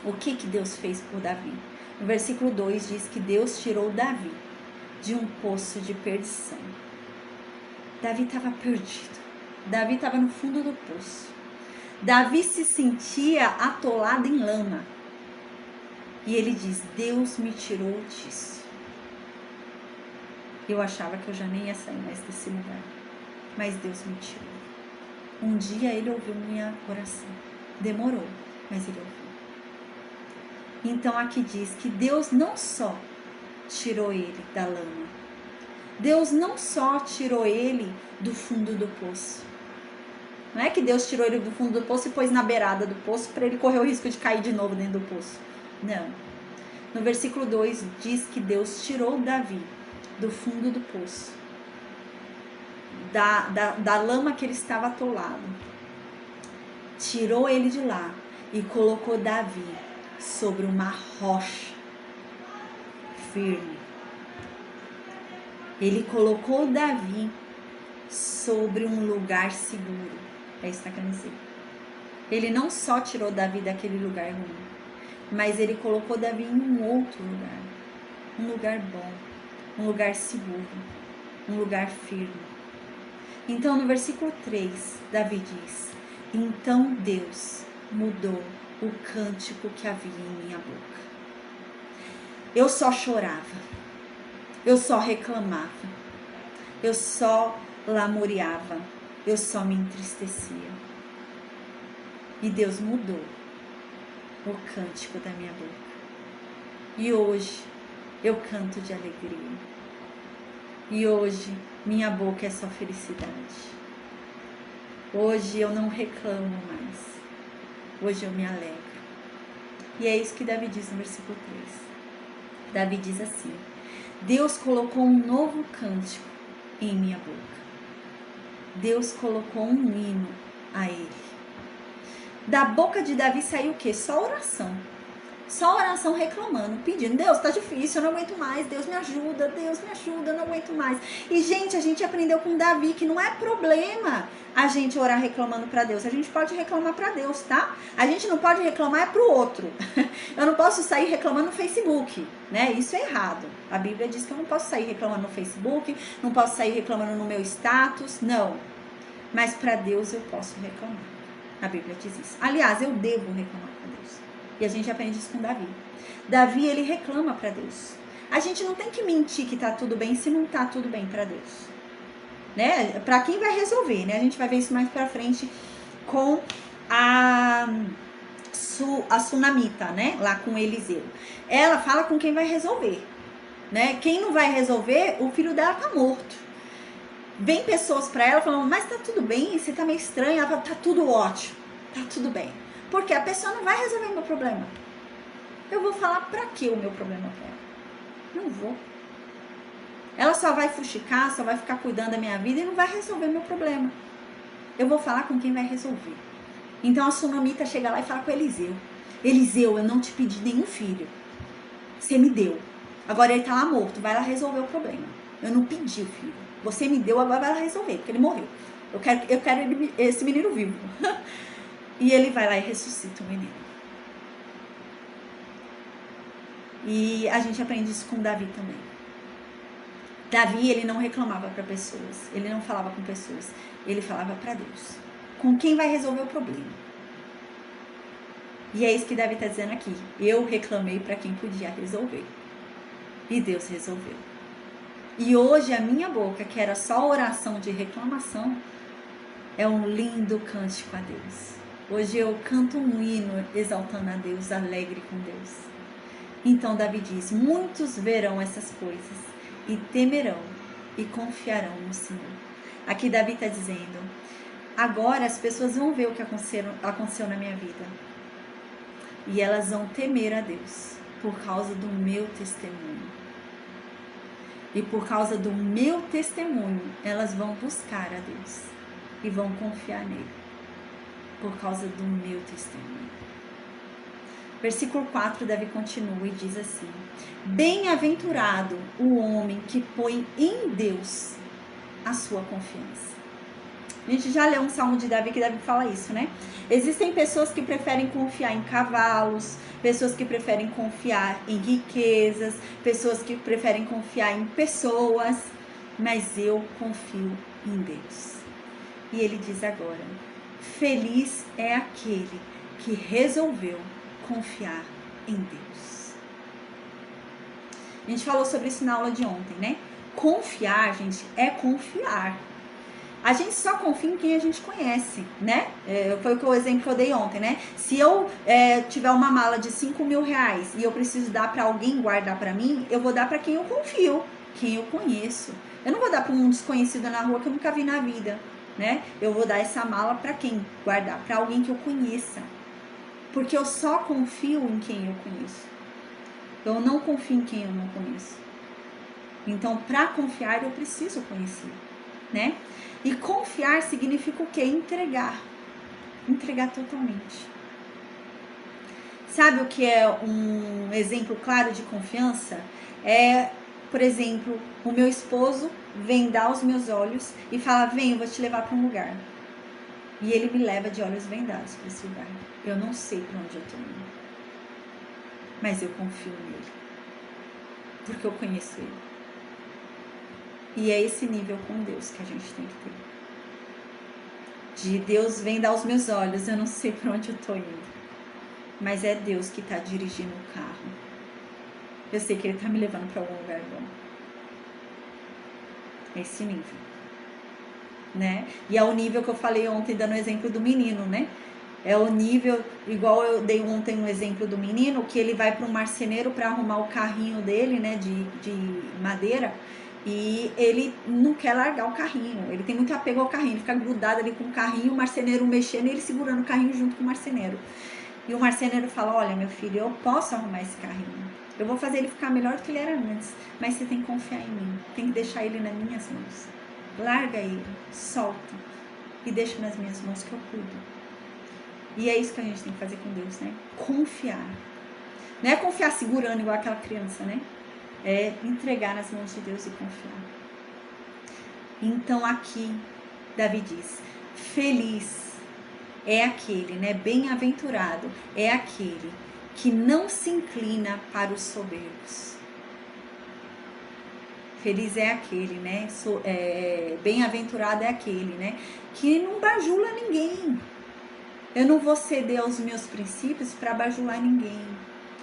O que Deus fez por Davi? No versículo 2 diz que Deus tirou Davi de um poço de perdição. Davi estava perdido. Davi estava no fundo do poço. Davi se sentia atolado em lama. E ele diz, Deus me tirou disso. Eu achava que eu já nem ia sair mais desse lugar. Mas Deus me tirou. Um dia ele ouviu minha oração. Demorou, mas ele ouviu. Então aqui diz que Deus não só tirou ele da lama. Deus não só tirou ele do fundo do poço. Não é que Deus tirou ele do fundo do poço e pôs na beirada do poço para ele correr o risco de cair de novo dentro do poço. Não. No versículo 2 diz que Deus tirou Davi do fundo do poço. Da lama que ele estava atolado. Tirou ele de lá e colocou Davi sobre uma rocha firme. Ele colocou Davi sobre um lugar seguro. É isso que está querendo dizer. Ele não só tirou Davi daquele lugar ruim, mas ele colocou Davi em um outro lugar. Um lugar bom, um lugar seguro, um lugar firme. Então no versículo 3, Davi diz, então Deus mudou o cântico que havia em minha boca. Eu só chorava, eu só reclamava, eu só lamuriava, eu só me entristecia. E Deus mudou o cântico da minha boca. E hoje eu canto de alegria. E hoje minha boca é só felicidade. Hoje eu não reclamo mais. Hoje eu me alegro. E é isso que Davi diz no versículo 3. Davi diz assim, Deus colocou um novo cântico em minha boca. Deus colocou um hino a ele. Da boca de Davi saiu o quê? Só oração. Só oração reclamando, pedindo, Deus, tá difícil, eu não aguento mais, Deus me ajuda, eu não aguento mais. E gente, a gente aprendeu com Davi que não é problema a gente orar reclamando pra Deus, a gente pode reclamar pra Deus, tá? A gente não pode reclamar é pro outro. Eu não posso sair reclamando no Facebook, né? Isso é errado. A Bíblia diz que eu não posso sair reclamando no Facebook, não posso sair reclamando no meu status, não. Mas pra Deus eu posso reclamar. A Bíblia diz isso. Aliás, eu devo reclamar pra Deus. E a gente aprende isso com Davi. Davi, ele reclama para Deus. A gente não tem que mentir que tá tudo bem se não tá tudo bem para Deus. Né? Para quem vai resolver, né? A gente vai ver isso mais para frente com a Sunamita, né? Lá com Eliseu. Ela fala com quem vai resolver, né? Quem não vai resolver, o filho dela tá morto. Vem pessoas para ela falando, mas tá tudo bem, você tá meio estranha. Ela fala, tá tudo ótimo, tá tudo bem. Porque a pessoa não vai resolver o meu problema. Eu vou falar pra que o meu problema pra ela? Não vou. Ela só vai fuxicar, só vai ficar cuidando da minha vida e não vai resolver o meu problema. Eu vou falar com quem vai resolver. Então a Sunamita chega lá e fala com Eliseu. Eliseu, eu não te pedi nenhum filho. Você me deu. Agora ele tá lá morto, vai lá resolver o problema. Eu não pedi o filho. Você me deu, agora vai lá resolver, porque ele morreu. Eu quero esse menino vivo. E ele vai lá e ressuscita o menino. E a gente aprende isso com Davi também. Davi, ele não reclamava para pessoas, ele não falava com pessoas, ele falava para Deus. Com quem vai resolver o problema? E é isso que Davi está dizendo aqui. Eu reclamei para quem podia resolver. E Deus resolveu. E hoje a minha boca, que era só oração de reclamação, é um lindo cântico a Deus. Hoje eu canto um hino exaltando a Deus, alegre com Deus. Então Davi diz, muitos verão essas coisas e temerão e confiarão no Senhor. Aqui Davi está dizendo, agora as pessoas vão ver o que aconteceu na minha vida. E elas vão temer a Deus por causa do meu testemunho. E por causa do meu testemunho, elas vão buscar a Deus e vão confiar nele. Por causa do meu testemunho. Versículo 4, Davi continua e diz assim: bem-aventurado o homem que põe em Deus a sua confiança. A gente já leu um salmo de Davi que Davi fala isso, né? Existem pessoas que preferem confiar em cavalos, pessoas que preferem confiar em riquezas, pessoas que preferem confiar em pessoas, mas eu confio em Deus. E ele diz agora, feliz é aquele que resolveu confiar em Deus. A gente falou sobre isso na aula de ontem, né? Confiar, gente, é confiar. A gente só confia em quem a gente conhece, né? Foi o exemplo que eu dei ontem, né? Se eu tiver uma mala de 5 mil reais e eu preciso dar para alguém guardar para mim, eu vou dar para quem eu confio, quem eu conheço. Eu não vou dar para um desconhecido na rua que eu nunca vi na vida, né? Eu vou dar essa mala para quem guardar? Para alguém que eu conheça. Porque eu só confio em quem eu conheço. Eu não confio em quem eu não conheço. Então, para confiar, eu preciso conhecer, né? E confiar significa o quê? Entregar. Entregar totalmente. Sabe o que é um exemplo claro de confiança? Por exemplo, o meu esposo vendar os meus olhos e fala, vem, eu vou te levar para um lugar. E ele me leva de olhos vendados para esse lugar. Eu não sei para onde eu estou indo. Mas eu confio nele. Porque eu conheço ele. E é esse nível com Deus que a gente tem que ter. De Deus vendar os meus olhos, eu não sei para onde eu estou indo. Mas é Deus que está dirigindo o carro. Eu sei que ele está me levando para algum lugar bom. Esse nível. Né? E é o nível que eu falei ontem, dando o exemplo do menino, né? É o nível, igual eu dei ontem um exemplo do menino, que ele vai para um marceneiro para arrumar o carrinho dele, né, de madeira, e ele não quer largar o carrinho, ele tem muito apego ao carrinho, ele fica grudado ali com o carrinho, o marceneiro mexendo e ele segurando o carrinho junto com o marceneiro. E o marceneiro fala, olha meu filho, eu posso arrumar esse carrinho, eu vou fazer ele ficar melhor do que ele era antes, mas você tem que confiar em mim, tem que deixar ele nas minhas mãos. Larga ele, solta e deixa nas minhas mãos que eu cuido. E é isso que a gente tem que fazer com Deus, né? Confiar. Não é confiar segurando igual aquela criança, né? É entregar nas mãos de Deus e confiar. Então aqui, Davi diz, feliz é aquele, né? Bem-aventurado é aquele que não se inclina para os soberbos. Feliz é aquele, né? Bem-aventurado é aquele, né? Que não bajula ninguém. Eu não vou ceder aos meus princípios para bajular ninguém.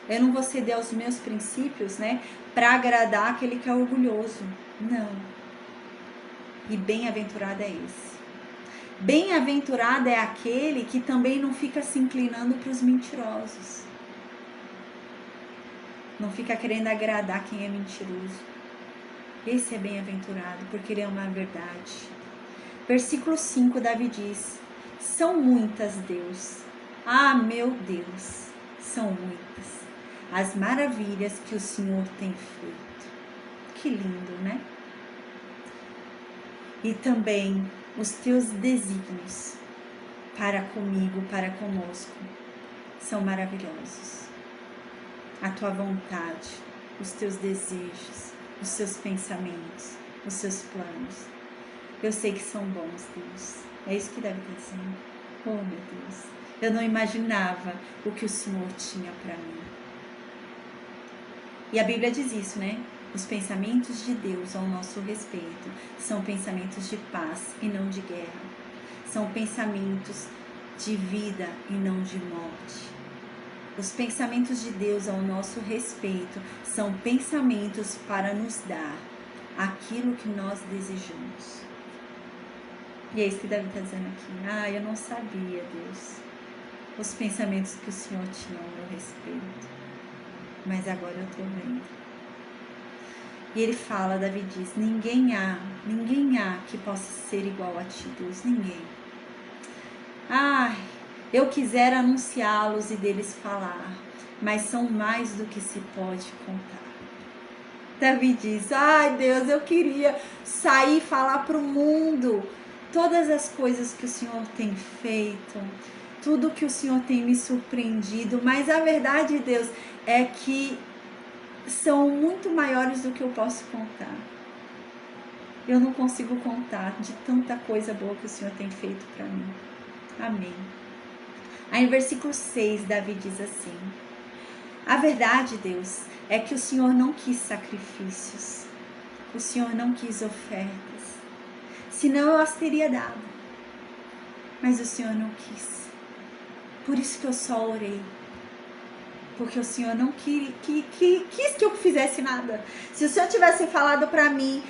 Eu não vou ceder aos meus princípios, né? Para agradar aquele que é orgulhoso. Não. E bem-aventurado é esse. Bem-aventurado é aquele que também não fica se inclinando para os mentirosos. Não fica querendo agradar quem é mentiroso. Esse é bem-aventurado, porque ele ama a verdade. Versículo 5, Davi diz, são muitas, Deus. Ah, meu Deus, são muitas as maravilhas que o Senhor tem feito. Que lindo, né? E também os teus desígnios para comigo, para conosco, são maravilhosos. A tua vontade, os teus desejos, os seus pensamentos, os seus planos. Eu sei que são bons, Deus. É isso que Davi está dizendo. Oh, meu Deus. Eu não imaginava o que o Senhor tinha para mim. E a Bíblia diz isso, né? Os pensamentos de Deus ao nosso respeito são pensamentos de paz e não de guerra. São pensamentos de vida e não de morte. Os pensamentos de Deus ao nosso respeito são pensamentos para nos dar aquilo que nós desejamos. E é isso que Davi está dizendo aqui. Eu não sabia, Deus, os pensamentos que o Senhor tinha ao meu respeito. Mas agora eu estou vendo. E ele fala, Davi diz, ninguém há que possa ser igual a ti, Deus, ninguém. Eu quisera anunciá-los e deles falar, mas são mais do que se pode contar. Davi diz, Deus, eu queria sair e falar para o mundo todas as coisas que o Senhor tem feito, tudo que o Senhor tem me surpreendido, mas a verdade, Deus, é que são muito maiores do que eu posso contar. Eu não consigo contar de tanta coisa boa que o Senhor tem feito para mim. Amém. Aí no versículo 6, Davi diz assim, a verdade, Deus, é que o Senhor não quis sacrifícios, o Senhor não quis ofertas, senão eu as teria dado, mas o Senhor não quis, por isso que eu só orei, porque o Senhor não quis que eu fizesse nada. Se o Senhor tivesse falado para mim,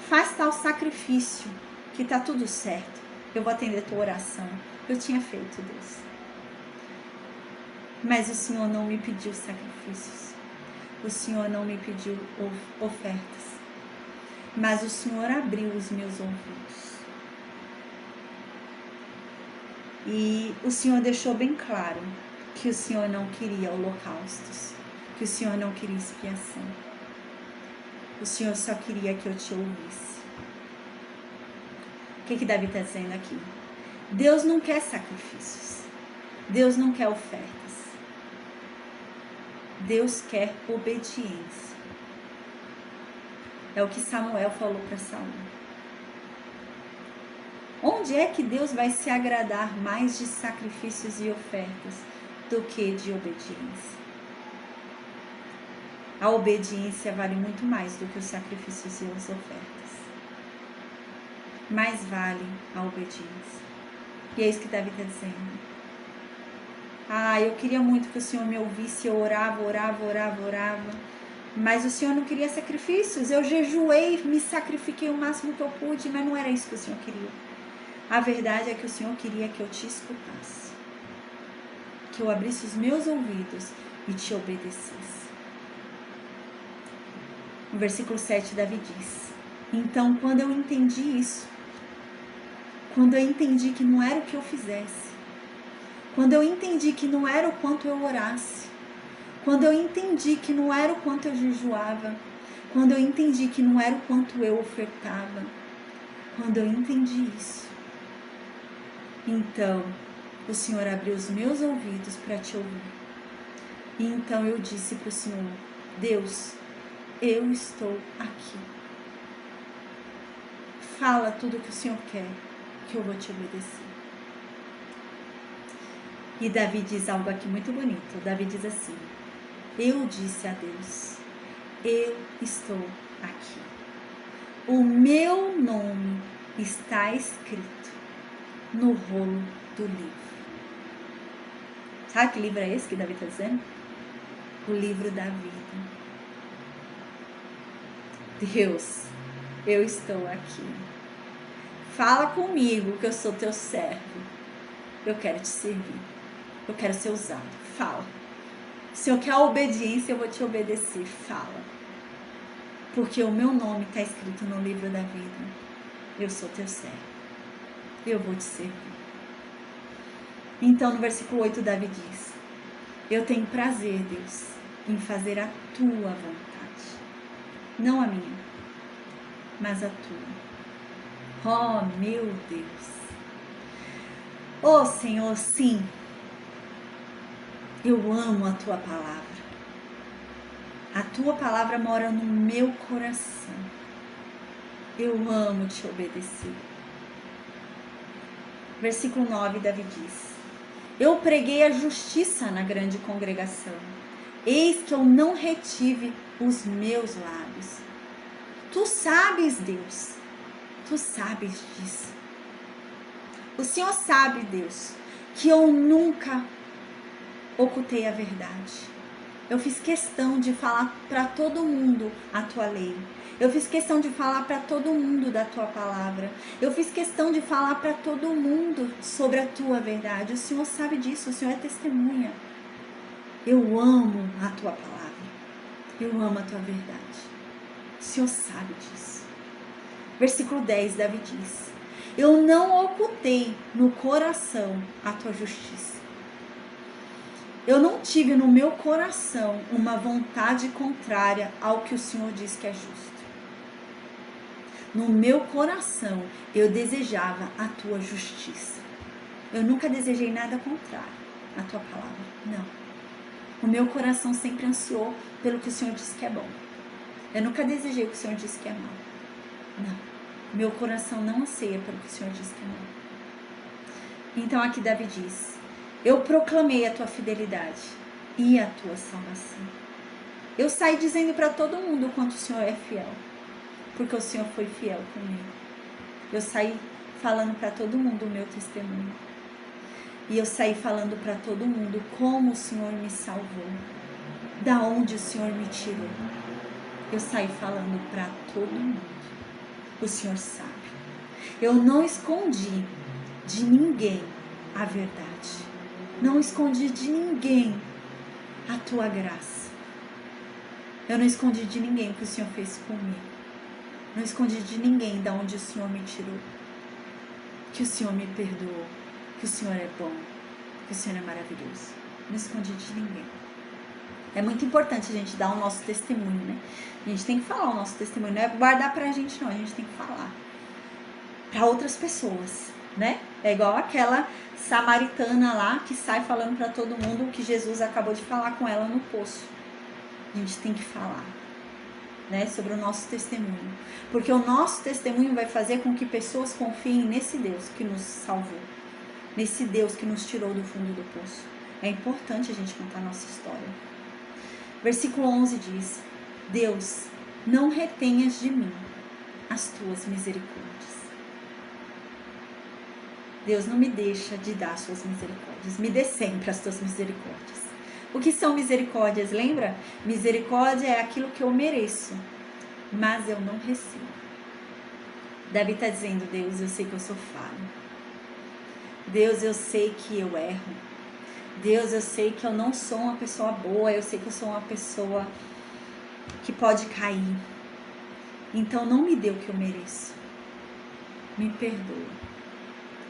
faz tal sacrifício, que tá tudo certo, eu vou atender a tua oração, eu tinha feito, Deus. Mas o Senhor não me pediu sacrifícios, o Senhor não me pediu ofertas, mas o Senhor abriu os meus ouvidos. E o Senhor deixou bem claro que o Senhor não queria holocaustos, que o Senhor não queria expiação. O Senhor só queria que eu te ouvisse. O que Davi está dizendo aqui? Deus não quer sacrifícios. Deus não quer ofertas. Deus quer obediência. É o que Samuel falou para Saul. Onde é que Deus vai se agradar mais de sacrifícios e ofertas do que de obediência? A obediência vale muito mais do que os sacrifícios e as ofertas. Mais vale a obediência. E é isso que Davi está dizendo. Eu queria muito que o Senhor me ouvisse, eu orava, mas o Senhor não queria sacrifícios. Eu jejuei, me sacrifiquei o máximo que eu pude, mas não era isso que o Senhor queria. A verdade é que o Senhor queria que eu te escutasse, que eu abrisse os meus ouvidos e te obedecesse. No versículo 7, Davi diz, então quando eu entendi isso, quando eu entendi que não era o que eu fizesse, quando eu entendi que não era o quanto eu orasse, quando eu entendi que não era o quanto eu jejuava, quando eu entendi que não era o quanto eu ofertava, quando eu entendi isso, então o Senhor abriu os meus ouvidos para te ouvir. E então eu disse para o Senhor, Deus, eu estou aqui. Fala tudo que o Senhor quer, que eu vou te obedecer. E Davi diz algo aqui muito bonito. Davi diz assim, eu disse a Deus, eu estou aqui. O meu nome está escrito no rolo do livro. Sabe que livro é esse que Davi está dizendo? O livro da vida. Deus, eu estou aqui. Fala comigo que eu sou teu servo. Eu quero te servir. Eu quero ser usado. Fala. Se eu quero obediência, eu vou te obedecer. Fala. Porque o meu nome está escrito no livro da vida. Eu sou teu servo. Eu vou te servir. Então, no versículo 8, Davi diz, eu tenho prazer, Deus, em fazer a tua vontade. Não a minha, mas a tua. Oh, meu Deus. Oh, Senhor, sim. Eu amo a tua palavra. A tua palavra mora no meu coração. Eu amo te obedecer. Versículo 9, Davi diz, eu preguei a justiça na grande congregação. Eis que eu não retive os meus lábios. Tu sabes, Deus, tu sabes disso. O Senhor sabe, Deus, que eu nunca ocultei a verdade. Eu fiz questão de falar para todo mundo a tua lei. Eu fiz questão de falar para todo mundo da tua palavra. Eu fiz questão de falar para todo mundo sobre a tua verdade. O Senhor sabe disso, o Senhor é testemunha. Eu amo a tua palavra. Eu amo a tua verdade. O Senhor sabe disso. Versículo 10, Davi diz: eu não ocultei no coração a tua justiça. Eu não tive no meu coração uma vontade contrária ao que o Senhor diz que é justo. No meu coração eu desejava a tua justiça. Eu nunca desejei nada contrário à tua palavra, não. O meu coração sempre ansiou pelo que o Senhor diz que é bom. Eu nunca desejei o que o Senhor diz que é mal, não. Meu coração não anseia pelo que o Senhor diz que é mal. Então aqui Davi diz: eu proclamei a tua fidelidade e a tua salvação. Eu saí dizendo para todo mundo o quanto o Senhor é fiel, porque o Senhor foi fiel comigo. Eu saí falando para todo mundo o meu testemunho. E eu saí falando para todo mundo como o Senhor me salvou, da onde o Senhor me tirou. Eu saí falando para todo mundo. O Senhor sabe. Eu não escondi de ninguém a verdade. Não escondi de ninguém a tua graça. Eu não escondi de ninguém o que o Senhor fez comigo. Não escondi de ninguém de onde o Senhor me tirou. Que o Senhor me perdoou. Que o Senhor é bom. Que o Senhor é maravilhoso. Não escondi de ninguém. É muito importante a gente dar o nosso testemunho, né? A gente tem que falar o nosso testemunho. Não é guardar pra gente, não. A gente tem que falar para outras pessoas, né? É igual aquela samaritana lá que sai falando para todo mundo o que Jesus acabou de falar com ela no poço. A gente tem que falar, né, sobre o nosso testemunho, porque o nosso testemunho vai fazer com que pessoas confiem nesse Deus que nos salvou, nesse Deus que nos tirou do fundo do poço. É importante a gente contar a nossa história. Versículo 11 diz: Deus, não retenhas de mim as tuas misericórdias. Deus, não me deixa de dar as suas misericórdias. Me dê sempre as tuas misericórdias. O que são misericórdias? Lembra? Misericórdia é aquilo que eu mereço, mas eu não recebo. Davi está dizendo: Deus, eu sei que eu sou falho. Deus, eu sei que eu erro. Deus, eu sei que eu não sou uma pessoa boa. Eu sei que eu sou uma pessoa que pode cair. Então não me dê o que eu mereço. Me perdoa.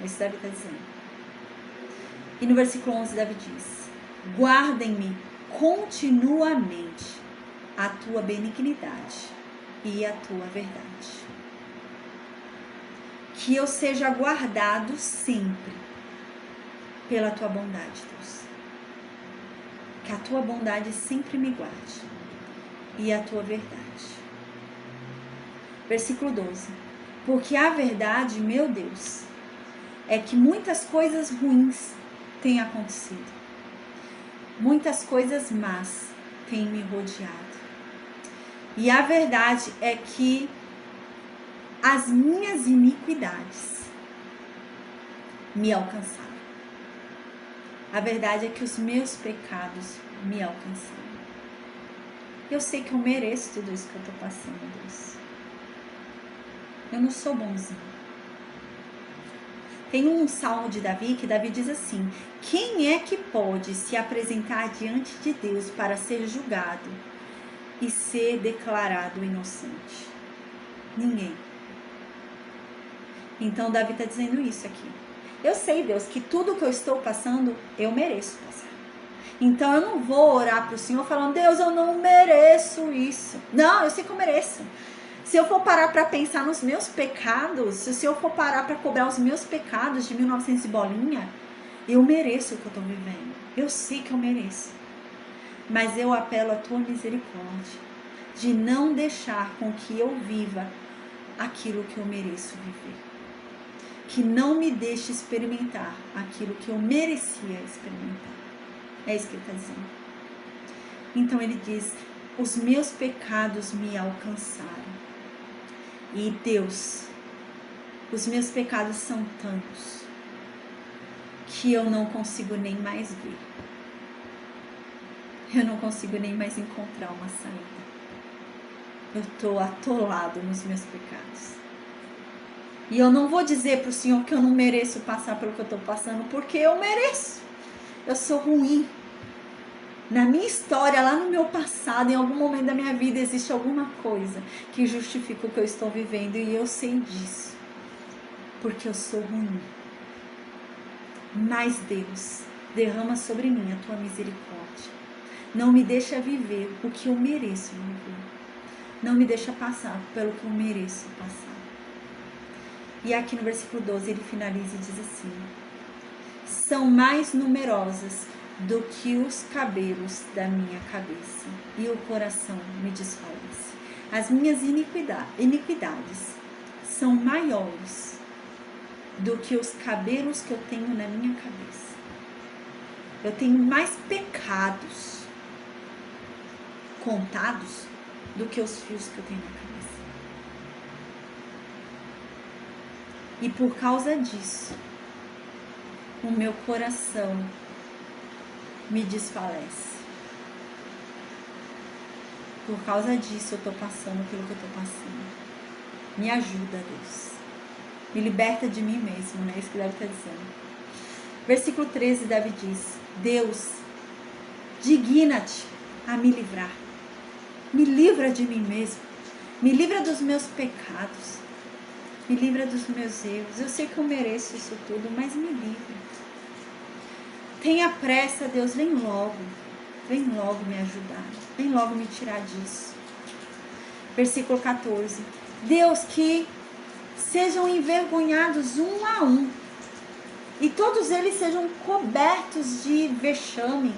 Isso Davi está dizendo. E no versículo 11 Davi diz: guardem-me continuamente a tua benignidade e a tua verdade. Que eu seja guardado sempre pela tua bondade, Deus. Que a tua bondade sempre me guarde e a tua verdade. Versículo 12. Porque a verdade, meu Deus, é que muitas coisas ruins têm acontecido. Muitas coisas más têm me rodeado. E a verdade é que as minhas iniquidades me alcançaram. A verdade é que os meus pecados me alcançaram. Eu sei que eu mereço tudo isso que eu estou passando, Deus. Eu não sou bonzinho. Tem um salmo de Davi que Davi diz assim: quem é que pode se apresentar diante de Deus para ser julgado e ser declarado inocente? Ninguém. Então Davi está dizendo isso aqui. Eu sei, Deus, que tudo que eu estou passando, eu mereço passar. Então eu não vou orar para o Senhor falando: Deus, eu não mereço isso. Não, eu sei que eu mereço. Se eu for parar para pensar nos meus pecados, se eu for parar para cobrar os meus pecados de 1900 e bolinha, eu mereço o que eu estou vivendo. Eu sei que eu mereço. Mas eu apelo à tua misericórdia de não deixar com que eu viva aquilo que eu mereço viver. Que não me deixe experimentar aquilo que eu merecia experimentar. É isso que ele está dizendo. Então ele diz: os meus pecados me alcançaram. E Deus, os meus pecados são tantos que eu não consigo nem mais ver. Eu não consigo nem mais encontrar uma saída. Eu estou atolado nos meus pecados. E eu não vou dizer para o Senhor que eu não mereço passar pelo que eu estou passando, porque eu mereço. Eu sou ruim. Na minha história, lá no meu passado, em algum momento da minha vida, existe alguma coisa que justifica o que eu estou vivendo. E eu sei disso. Porque eu sou ruim. Mas Deus, derrama sobre mim a tua misericórdia. Não me deixa viver o que eu mereço viver. Não me deixa passar pelo que eu mereço passar. E aqui no versículo 12 ele finaliza e diz assim: são mais numerosas do que os cabelos da minha cabeça, e o coração me desfalece. As minhas iniquidades são maiores do que os cabelos que eu tenho na minha cabeça. Eu tenho mais pecados contados do que os fios que eu tenho na cabeça. E por causa disso, o meu coração me desfalece. Por causa disso eu estou passando pelo que eu estou passando. Me ajuda, Deus. Me liberta de mim mesmo, né? Isso que Davi está dizendo. Versículo 13, Davi diz: Deus, digna-te a me livrar. Me livra de mim mesmo. Me livra dos meus pecados. Me livra dos meus erros. Eu sei que eu mereço isso tudo, mas me livra. Tenha pressa, Deus, vem logo. Vem logo me ajudar. Vem logo me tirar disso. Versículo 14. Deus, que sejam envergonhados um a um, e todos eles sejam cobertos de vexame.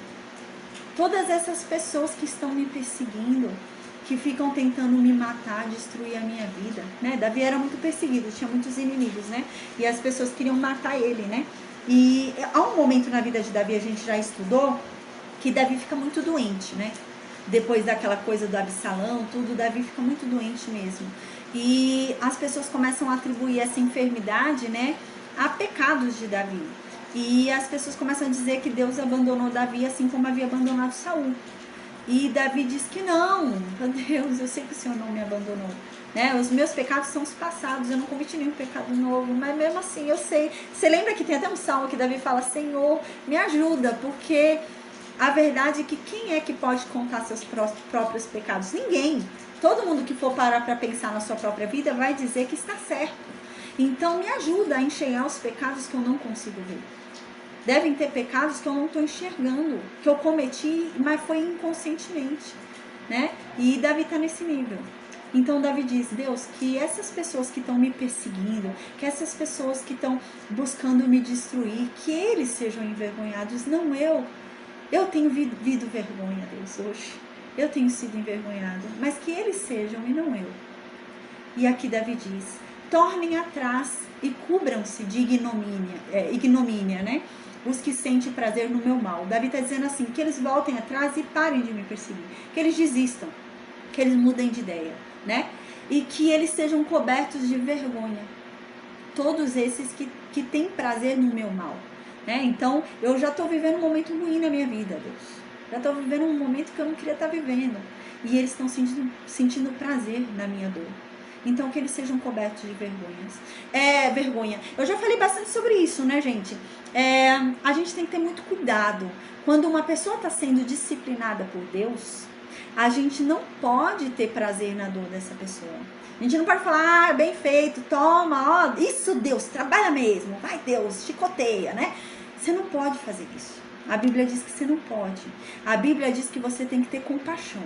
Todas essas pessoas que estão me perseguindo, que ficam tentando me matar, destruir a minha vida, né? Davi era muito perseguido, tinha muitos inimigos, né? E as pessoas queriam matar ele, né? E há um momento na vida de Davi, a gente já estudou, que Davi fica muito doente, né? Depois daquela coisa do Absalão, tudo, Davi fica muito doente mesmo. E as pessoas começam a atribuir essa enfermidade, né, a pecados de Davi. E as pessoas começam a dizer que Deus abandonou Davi assim como havia abandonado Saul. E Davi diz que não, meu Deus, eu sei que o Senhor não me abandonou. Né? Os meus pecados são os passados, eu não cometi nenhum pecado novo, mas mesmo assim eu sei. Você lembra que tem até um salmo que Davi fala: Senhor, me ajuda, porque a verdade é que quem é que pode contar seus próprios pecados? Ninguém. Todo mundo que for parar para pensar na sua própria vida vai dizer que está certo. Então me ajuda a enxergar os pecados que eu não consigo ver. Devem ter pecados que eu não estou enxergando, que eu cometi, mas foi inconscientemente, né? E Davi está nesse nível. Então Davi diz: Deus, que essas pessoas que estão me perseguindo, que essas pessoas que estão buscando me destruir, que eles sejam envergonhados, não eu. Eu tenho vivido vergonha, Deus, hoje. Eu tenho sido envergonhado, mas que eles sejam e não eu. E aqui Davi diz: tornem atrás e cubram-se de ignomínia, né? Os que sentem prazer no meu mal. Davi está dizendo assim: que eles voltem atrás e parem de me perseguir, que eles desistam, que eles mudem de ideia, né? E que eles sejam cobertos de vergonha, todos esses que têm prazer no meu mal, né? Então eu já estou vivendo um momento ruim na minha vida, Deus. Já estou vivendo um momento que eu não queria estar vivendo, e eles estão sentindo prazer na minha dor. Então, que eles sejam cobertos de vergonha. Eu já falei bastante sobre isso, né, gente? A gente tem que ter muito cuidado. Quando uma pessoa está sendo disciplinada por Deus, a gente não pode ter prazer na dor dessa pessoa. A gente não pode falar: bem feito, toma, ó, isso Deus, trabalha mesmo, vai Deus, chicoteia, né? Você não pode fazer isso. A Bíblia diz que você não pode. A Bíblia diz que você tem que ter compaixão.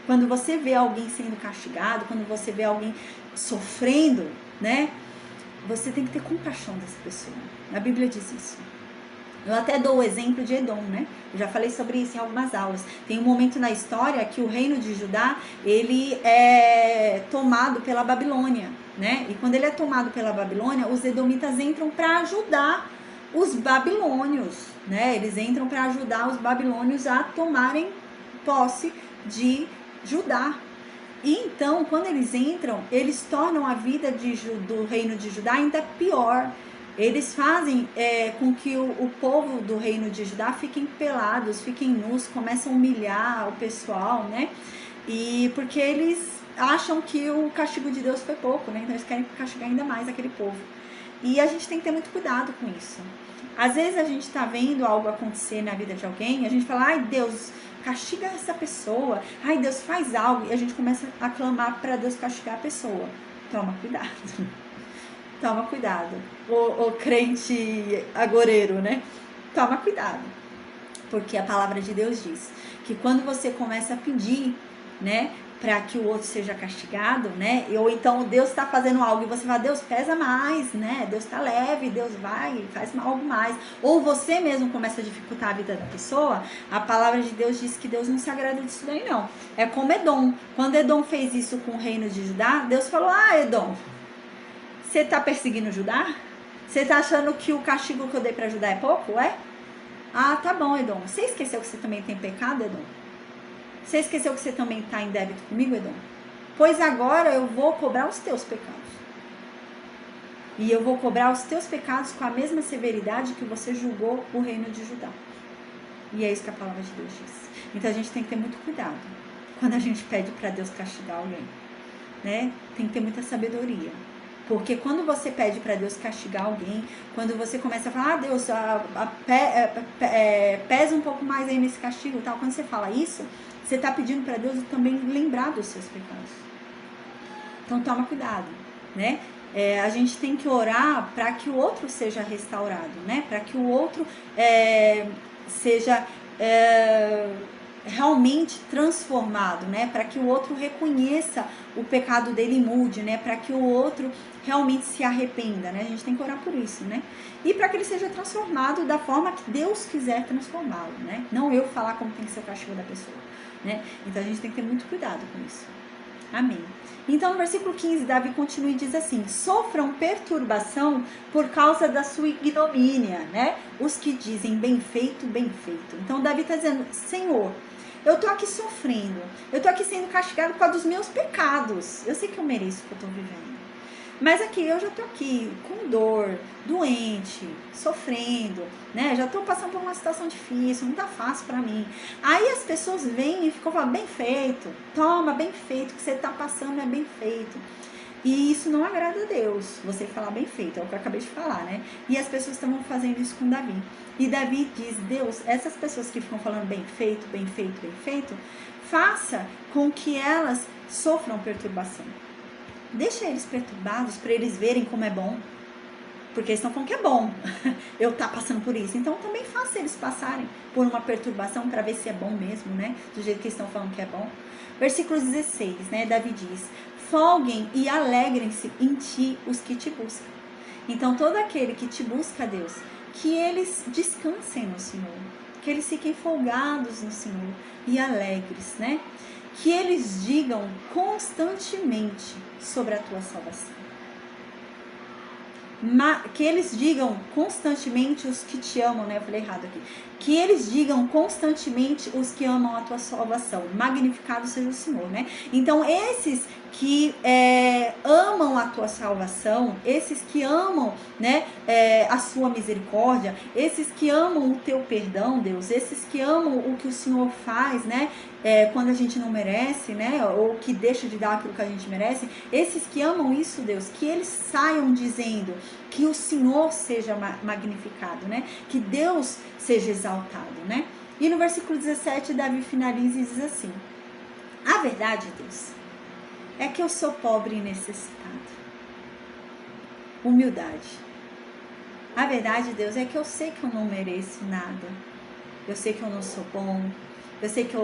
Quando você vê alguém sendo castigado, quando você vê alguém sofrendo, né? Você tem que ter compaixão dessa pessoa. A Bíblia diz isso. Eu até dou o exemplo de Edom, né? Eu já falei sobre isso em algumas aulas. Tem um momento na história que o reino de Judá, ele é tomado pela Babilônia, né? E quando ele é tomado pela Babilônia, os edomitas entram para ajudar os babilônios, né? Eles entram para ajudar os babilônios a tomarem posse de Judá. E então, quando eles entram, eles tornam a vida do reino de Judá ainda pior. Eles fazem com que o povo do reino de Judá fiquem pelados, fiquem nus, começam a humilhar o pessoal, né? E porque eles acham que o castigo de Deus foi pouco, né? Então eles querem castigar ainda mais aquele povo. E a gente tem que ter muito cuidado com isso. Às vezes a gente tá vendo algo acontecer na vida de alguém, a gente fala, ai Deus, castiga essa pessoa, ai Deus, faz algo, e a gente começa a clamar para Deus castigar a pessoa. Toma cuidado. Toma cuidado. O crente agoreiro, né? Toma cuidado. Porque a palavra de Deus diz que quando você começa a pedir, né, para que o outro seja castigado, né, ou então Deus está fazendo algo e você fala, Deus pesa mais, né, Deus está leve, Deus vai e faz algo mais, ou você mesmo começa a dificultar a vida da pessoa, a palavra de Deus diz que Deus não se agrada disso daí não. É como Edom. Quando Edom fez isso com o reino de Judá, Deus falou, Edom, você tá perseguindo Judá? Você tá achando que o castigo que eu dei para Judá é pouco? Tá bom, Edom. Você esqueceu que você também tem pecado, Edom? Você esqueceu que você também tá em débito comigo, Edom? Pois agora eu vou cobrar os teus pecados. E eu vou cobrar os teus pecados com a mesma severidade que você julgou o reino de Judá. E é isso que a palavra de Deus diz. Então a gente tem que ter muito cuidado quando a gente pede para Deus castigar alguém, né? Tem que ter muita sabedoria. Porque quando você pede para Deus castigar alguém, quando você começa a falar, Deus, pesa um pouco mais aí nesse castigo e tal, quando você fala isso, você está pedindo para Deus também lembrar dos seus pecados. Então toma cuidado, né? A gente tem que orar para que o outro seja restaurado, né? Para que o outro seja realmente transformado, né? Para que o outro reconheça o pecado dele e mude, né? Para que o outro realmente se arrependa, né? A gente tem que orar por isso, né? E para que ele seja transformado da forma que Deus quiser transformá-lo, né? Não eu falar como tem que ser o castigo da pessoa, né? Então a gente tem que ter muito cuidado com isso. Amém. Então no versículo 15, Davi continua e diz assim, sofram perturbação por causa da sua ignomínia, né? Os que dizem bem feito, bem feito. Então Davi está dizendo, Senhor, eu tô aqui sofrendo, eu tô aqui sendo castigado por causa dos meus pecados. Eu sei que eu mereço o que eu tô vivendo. Mas aqui, eu já tô aqui com dor, doente, sofrendo, né? Já tô passando por uma situação difícil, não tá fácil pra mim. Aí as pessoas vêm e ficam falando, bem feito, toma, bem feito, o que você tá passando é bem feito. E isso não agrada a Deus, você falar bem feito, é o que eu acabei de falar, né? E as pessoas estavam fazendo isso com Davi. E Davi diz, Deus, essas pessoas que ficam falando bem feito, bem feito, bem feito, faça com que elas sofram perturbação. Deixa eles perturbados para eles verem como é bom. Porque eles estão falando que é bom eu estar passando por isso. Então também faça eles passarem por uma perturbação para ver se é bom mesmo, né? Do jeito que eles estão falando que é bom. Versículo 16, né? Davi diz, folguem e alegrem-se em ti os que te buscam. Então todo aquele que te busca, Deus, que eles descansem no Senhor. Que eles fiquem folgados no Senhor e alegres, né? Que eles digam constantemente sobre a tua salvação. Que eles digam constantemente os que te amam, né? Eu falei errado aqui. Que eles digam constantemente os que amam a tua salvação. Magnificado seja o Senhor, né? Então, esses que amam a tua salvação, esses que amam, né, a sua misericórdia, esses que amam o teu perdão, Deus, esses que amam o que o Senhor faz, né, quando a gente não merece, né, ou que deixa de dar aquilo que a gente merece, esses que amam isso, Deus, que eles saiam dizendo que o Senhor seja magnificado, né, que Deus seja exaltado, né. E no versículo 17, Davi finaliza e diz assim, a verdade, Deus, é que eu sou pobre e necessitado. Humildade. A verdade, Deus, é que eu sei que eu não mereço nada. Eu sei que eu não sou bom. Eu sei que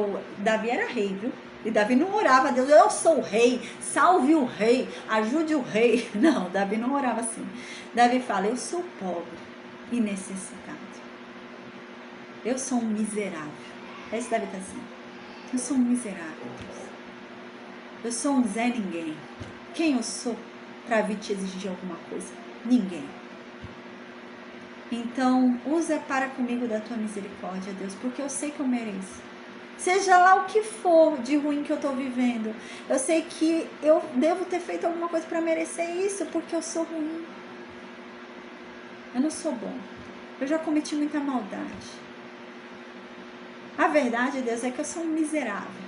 Davi era rei, viu? E Davi não orava a Deus, eu sou o rei, salve o rei, ajude o rei. Não, Davi não orava assim. Davi fala, eu sou pobre e necessitado. Eu sou um miserável. É isso que Davi está assim. Eu sou um miserável, Deus. Eu sou um Zé Ninguém. Quem eu sou para vir te exigir alguma coisa? Ninguém. Então, usa para comigo da tua misericórdia, Deus, porque eu sei que eu mereço. Seja lá o que for de ruim que eu tô vivendo, eu sei que eu devo ter feito alguma coisa para merecer isso, porque eu sou ruim. Eu não sou bom. Eu já cometi muita maldade. A verdade, Deus, é que eu sou um miserável.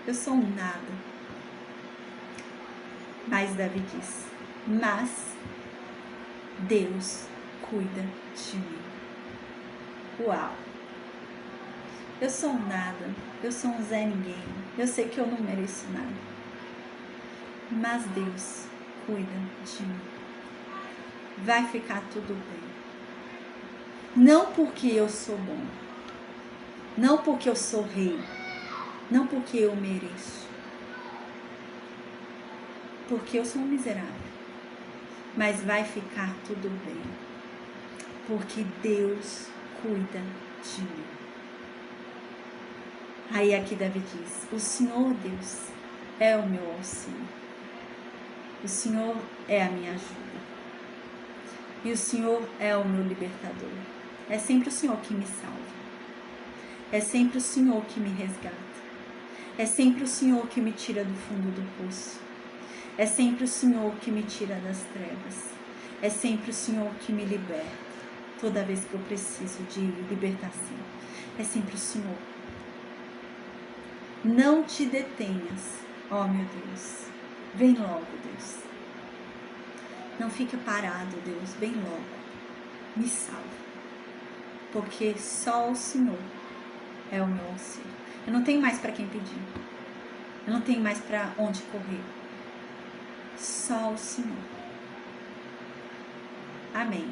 Eu sou um nada. Mas Davi diz, mas Deus cuida de mim. Uau! Eu sou um nada, eu sou um Zé Ninguém, eu sei que eu não mereço nada. Mas Deus cuida de mim. Vai ficar tudo bem. Não porque eu sou bom, não porque eu sou rei, não porque eu mereço, porque eu sou um miserável. Mas vai ficar tudo bem, porque Deus cuida de mim. Aí aqui Davi diz, o Senhor Deus é o meu auxílio. O Senhor é a minha ajuda. E o Senhor é o meu libertador. É sempre o Senhor que me salva. É sempre o Senhor que me resgata. É sempre o Senhor que me tira do fundo do poço. É sempre o Senhor que me tira das trevas. É sempre o Senhor que me liberta. Toda vez que eu preciso de libertação. É sempre o Senhor. Não te detenhas, ó meu Deus. Vem logo, Deus. Não fique parado, Deus. Vem logo. Me salva. Porque só o Senhor é o meu auxílio. Eu não tenho mais para quem pedir. Eu não tenho mais para onde correr. Só o Senhor. Amém.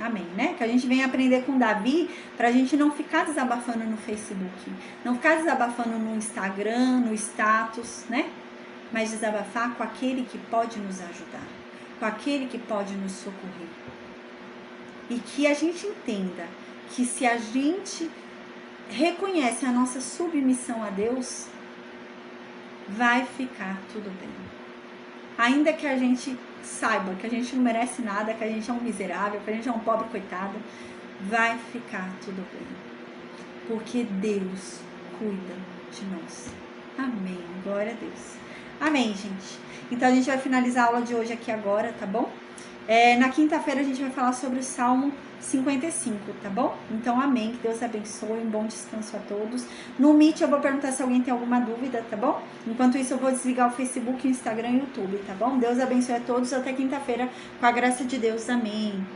Amém, né? Que a gente vem aprender com Davi pra gente não ficar desabafando no Facebook, não ficar desabafando no Instagram, no status, né? Mas desabafar com aquele que pode nos ajudar, com aquele que pode nos socorrer. E que a gente entenda que se a gente reconhece a nossa submissão a Deus, vai ficar tudo bem. Ainda que a gente saiba que a gente não merece nada, que a gente é um miserável, que a gente é um pobre coitado, vai ficar tudo bem. Porque Deus cuida de nós. Amém. Glória a Deus. Amém, gente. Então a gente vai finalizar a aula de hoje aqui agora, tá bom? Na quinta-feira a gente vai falar sobre o Salmo 55, tá bom? Então, amém, que Deus abençoe, um bom descanso a todos. No Meet eu vou perguntar se alguém tem alguma dúvida, tá bom? Enquanto isso eu vou desligar o Facebook, o Instagram e o YouTube, tá bom? Deus abençoe a todos, até quinta-feira, com a graça de Deus, amém.